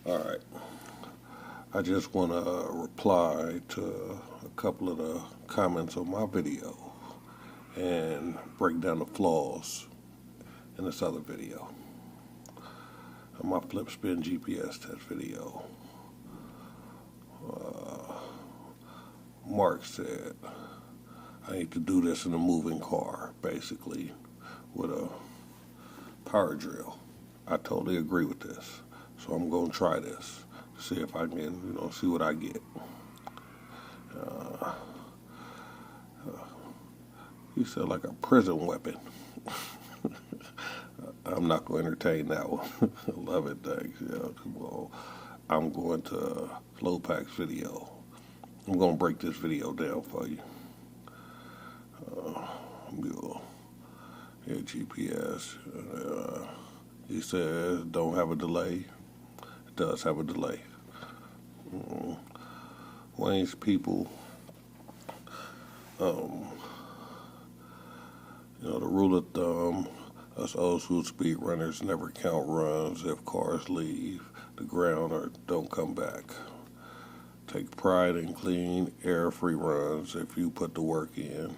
All right. I just want to reply to a couple of the comments on my video and break down the flaws in this other video. My flip spin GPS test video. Mark said I need to do this in a moving car, basically, with a power drill. I totally agree with this. So I'm going to try this, see if I can, see what I get. He said like a prison weapon. I'm not going to entertain that one. I love it, thanks. Yeah, well, I'm going to Flopack's video. I'm going to break this video down for you. Yeah, GPS. He says don't have a delay. It does have a delay. Wayne's people, the rule of thumb, us old school speed runners never count runs if cars leave the ground or don't come back. Take pride in clean, air-free runs if you put the work in.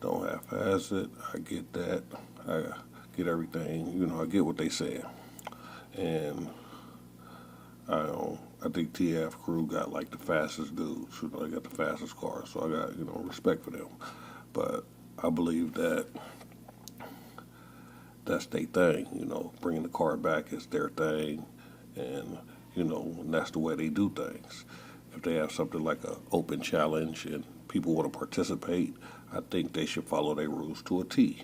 Don't half-ass it. I get that. I get everything. I get what they say. And I think TF crew got like the fastest dudes. They got the fastest cars, so I got respect for them. But I believe that that's their thing. Bringing the car back is their thing, and that's the way they do things. If they have something like an open challenge and people want to participate, I think they should follow their rules to a T.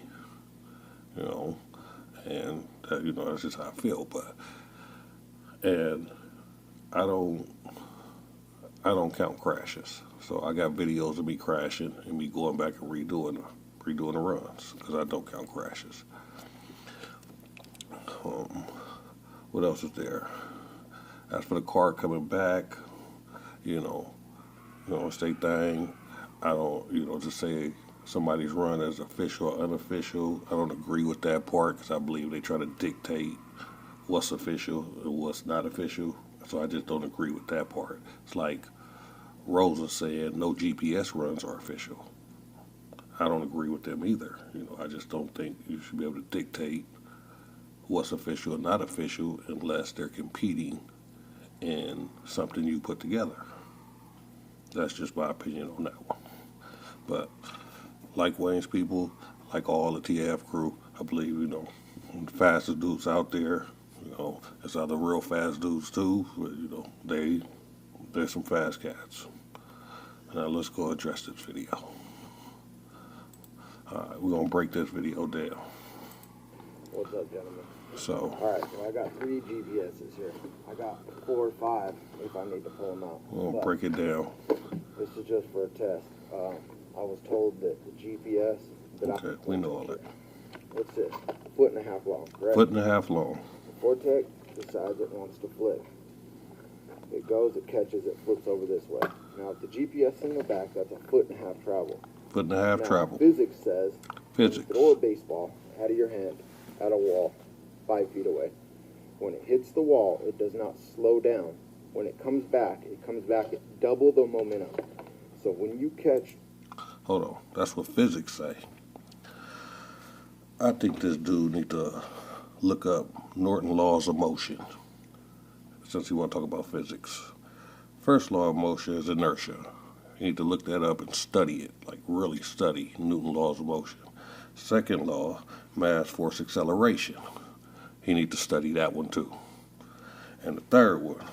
And that's just how I feel. And I don't count crashes. So I got videos of me crashing and me going back and redoing the runs because I don't count crashes. What else is there? As for the car coming back, state thing. I don't, just say somebody's run as official or unofficial. I don't agree with that part because I believe they try to dictate what's official and what's not official. So I just don't agree with that part. It's like Rosa said, no GPS runs are official. I don't agree with them either. I just don't think you should be able to dictate what's official and not official unless they're competing in something you put together. That's just my opinion on that one. But like Wayne's people, like all the TF crew, I believe, the fastest dudes out there, there's other real fast dudes too, but, they're some fast cats. Now let's go address this video. Alright, we're going to break this video down. What's up, gentlemen? So. Alright, so I got 3 GPSs here. I got 4 or 5 if I need to pull them out. We'll break it down. This is just for a test. I was told that the GPS that we know all that. What's this? 1.5 feet long, correct? 1.5 feet long. The Vortex decides it wants to flip. It goes, it catches, it flips over this way. Now, if the GPS in the back, that's a 1.5 feet travel. 1.5 feet travel. Physics says, Physics. Throw a baseball out of your hand, at a wall, 5 feet away. When it hits the wall, it does not slow down. When it comes back at double the momentum. So when you catch... Hold on. That's what physics say. I think this dude need to look up Norton laws of motion, since you want to talk about physics. First law of motion is inertia. You need to look that up and study it, like really study Newton's laws of motion. Second law, mass, force, acceleration. You need to study that one too. And the third one,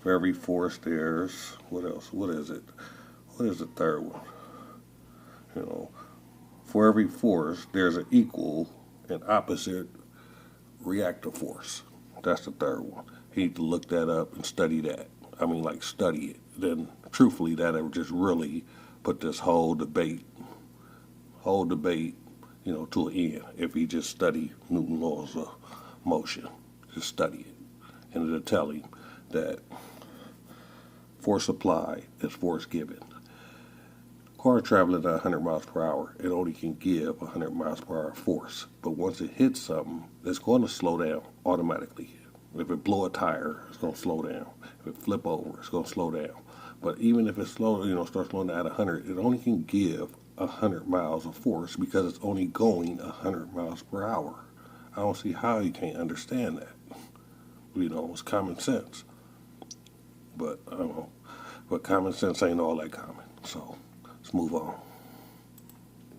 for every force there's, what else? What is it? What is the third one? For every force, there's an equal and opposite reactive force. That's the third one. You need to look that up and study that. I mean, like, study it. Then, truthfully, that would just really put this whole debate, to an end. If you just study Newton's laws of motion, just study it. And it'll tell him that force applied is force given. Car traveling at 100 miles per hour, it only can give 100 miles per hour force. But once it hits something, it's going to slow down automatically. If it blow a tire, it's going to slow down. If it flip over, it's going to slow down. But even if it starts slowing down at 100, it only can give 100 miles of force because it's only going 100 miles per hour. I don't see how you can't understand that. It's common sense. But I don't know. But common sense ain't all that common. So let's move on.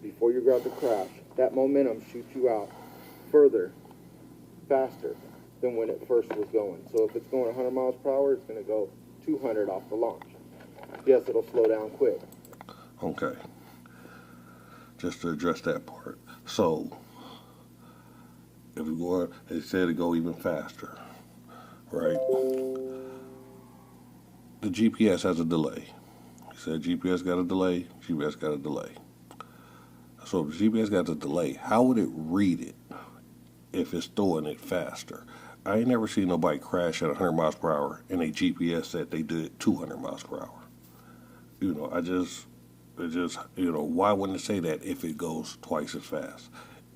Before you're about to crash, that momentum shoots you out further, faster than when it first was going. So if it's going 100 miles per hour, it's going to go 200 off the launch. Yes, it'll slow down quick. Okay. Just to address that part. So, if you go, they said to go even faster, right? The GPS has a delay. He said GPS got a delay, GPS got a delay. So if the GPS got a delay, how would it read it if it's throwing it faster? I ain't never seen nobody crash at 100 miles per hour and a GPS said they did it 200 miles per hour. Why wouldn't it say that if it goes twice as fast,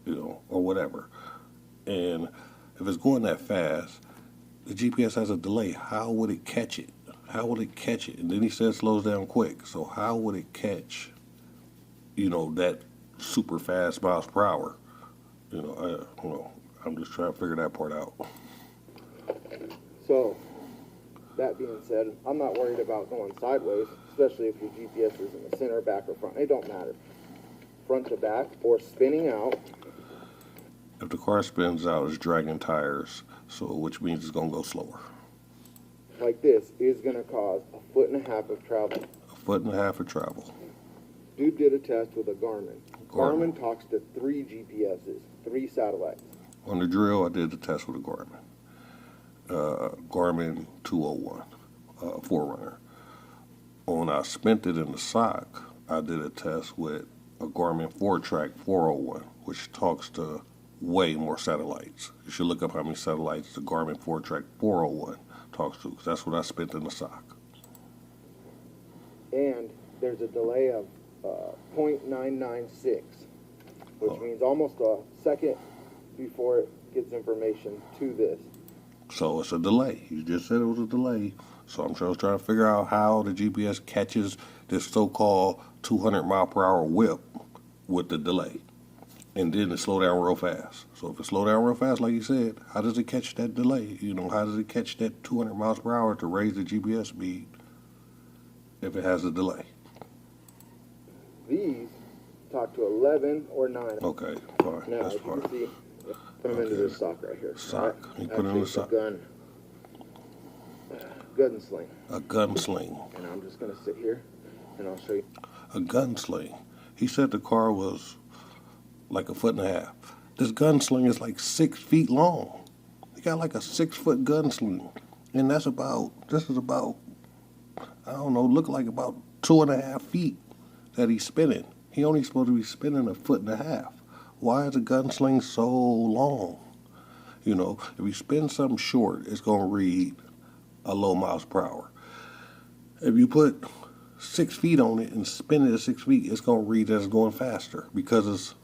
or whatever? And if it's going that fast, the GPS has a delay. How would it catch it? How would it catch it? And then he said it slows down quick. So how would it catch, that super fast miles per hour? I'm just trying to figure that part out. So, that being said, I'm not worried about going sideways, especially if your GPS is in the center, back, or front. It don't matter. Front to back or spinning out. If the car spins out, it's dragging tires, so which means it's going to go slower. Like this is going to cause 1.5 feet of travel. 1.5 feet of travel. Dude did a test with a Garmin. Garmin talks to 3 GPSs, 3 satellites. On the drill, I did the test with a Garmin. Garmin 201, Forerunner. When I spent it in the sock, I did a test with a Garmin 4Track 401, which talks to way more satellites. You should look up how many satellites the Garmin 4Track 401 talks to, because that's what I spent in the sock. And there's a delay of 0.996, which means almost a second before it gets information to this. So it's a delay. You just said it was a delay. So I'm just trying to figure out how the GPS catches this so-called 200 mile per hour whip with the delay. And then it slow down real fast. So if it slow down real fast, like you said, how does it catch that delay? How does it catch that 200 miles per hour to raise the GPS speed if it has a delay? These talk to 11 or 9. Okay, fine. Now, That's as you fine. can see, put them into this sock right here. Sock. Right? You put it in the sock. Gun sling. A gun sling. And I'm just going to sit here and I'll show you. A gun sling. He said the car was like 1.5 feet. This gun sling is like 6 feet long. He got like a 6-foot gun sling. And this is about, I don't know, look like about 2.5 feet that he's spinning. He only supposed to be spinning 1.5 feet. Why is a gun sling so long? If you spin something short, it's going to read a low miles per hour. If you put 6 feet on it and spin it at 6 feet, it's going to read as going faster because it's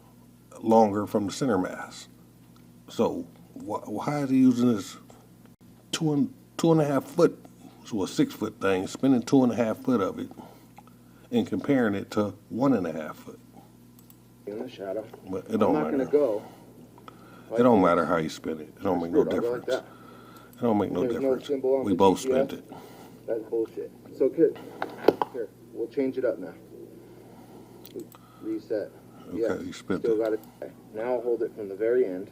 longer from the center mass. So why is he using this 2.5 foot, so a 6 foot thing, spinning 2.5 foot of it and comparing it to 1.5 foot? In the shadow. But it don't matter. I'm not going to go. It don't matter how you spin it. It don't make no difference. It don't make no difference. We both spent it. That's bullshit. So here, we'll change it up now. Reset. Okay, yes, you spent still it. got it. Now I'll hold it from the very end.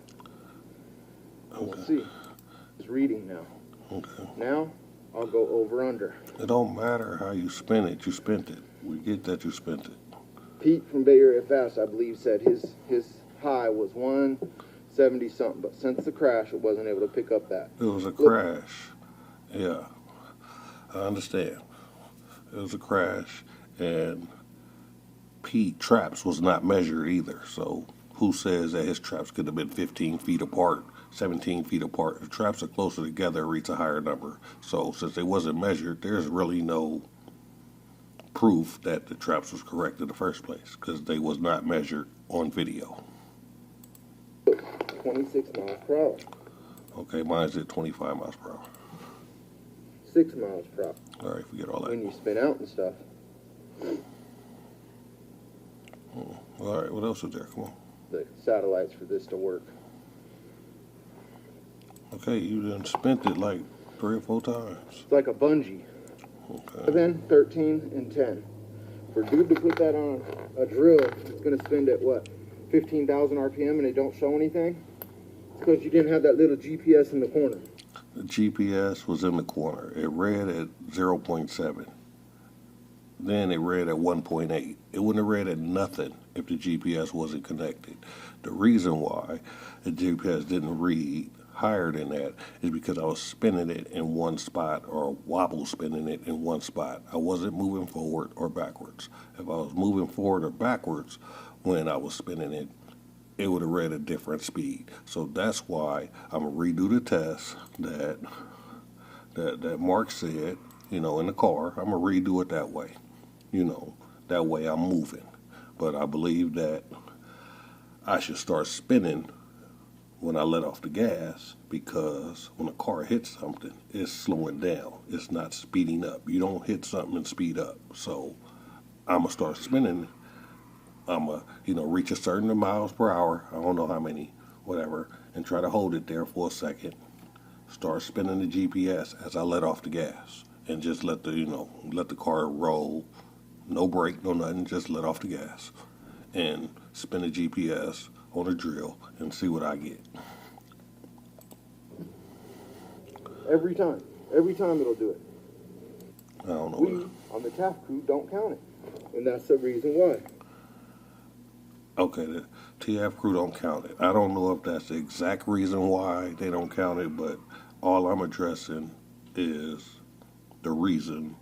Okay. We'll see. It's reading now. Okay. Now I'll go over under. It don't matter how you spin it. You spent it. We get that you spent it. Pete from Bay Area Fast, I believe, said his high was 170 something, but since the crash, it wasn't able to pick up that. It was a crash. Yeah, I understand. It was a crash, and Pete traps was not measured either. So who says that his traps could have been 15 feet apart, 17 feet apart? If traps are closer together, it reaches a higher number. So since they wasn't measured, there's really no proof that the traps was correct in the first place because they was not measured on video. 26 miles per hour. Okay, mine's at 25 miles per hour. 6 miles per hour. All right, forget all that. When you spin out and stuff. All right, what else is there? Come on. The satellites for this to work. Okay, you done spent it like 3 or 4 times. It's like a bungee. Okay. 7, 13, and 10. For dude to put that on a drill, it's going to spin at what? 15,000 RPM and it don't show anything? It's because you didn't have that little GPS in the corner. The GPS was in the corner. It read at 0.7. Then it read at 1.8. It wouldn't have read at nothing if the GPS wasn't connected. The reason why the GPS didn't read higher than that is because I was spinning it in one spot, or wobble spinning it in one spot. I wasn't moving forward or backwards. If I was moving forward or backwards when I was spinning it, it would have read a different speed. So that's why I'm gonna redo the test that Mark said, in the car. I'm gonna redo it that way. That way I'm moving. But I believe that I should start spinning when I let off the gas, because when a car hits something, it's slowing down. It's not speeding up. You don't hit something and speed up. So I'm gonna start spinning. I'm gonna, reach a certain miles per hour. I don't know how many, whatever, and try to hold it there for a second. Start spinning the GPS as I let off the gas, and just let the car roll. No brake, no nothing. Just let off the gas, and spin the GPS on a drill and see what I get. Every time it'll do it. I don't know. We on the TAF crew don't count it, and that's the reason why. Okay, the TF crew don't count it. I don't know if that's the exact reason why they don't count it, but all I'm addressing is the reason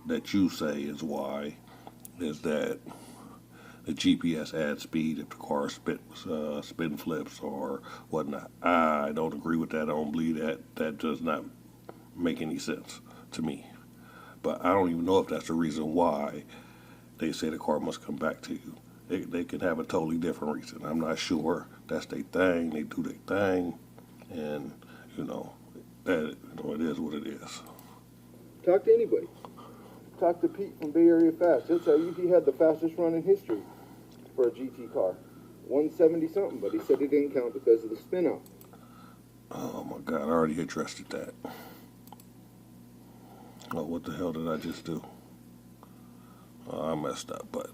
that you say is why, is that the GPS adds speed if the car spin flips or whatnot. I don't agree with that. I don't believe that. That does not make any sense to me. But I don't even know if that's the reason why they say the car must come back to you. They can have a totally different reason. I'm not sure. That's their thing. They do their thing, and it is what it is. Talk to anybody. Talk to Pete from Bay Area Fast. He'll tell you he had the fastest run in history for a GT car, 170 something. But he said it didn't count because of the spin out. Oh my God! I already addressed that. Oh, what the hell did I just do? I messed up, but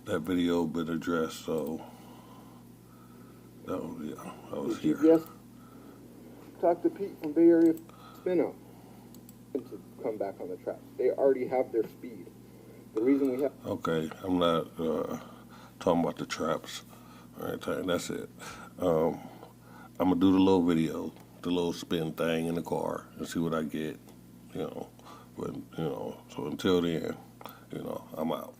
that video been addressed, so I was here. Yes. Talk to Pete from Bay Area Spin Out to come back on the track. They already have their speed. The reason we have. Okay, I'm not talking about the traps. All right, that's it. I'm gonna do the little video, the little spin thing in the car, and see what I get. But so until then, I'm out.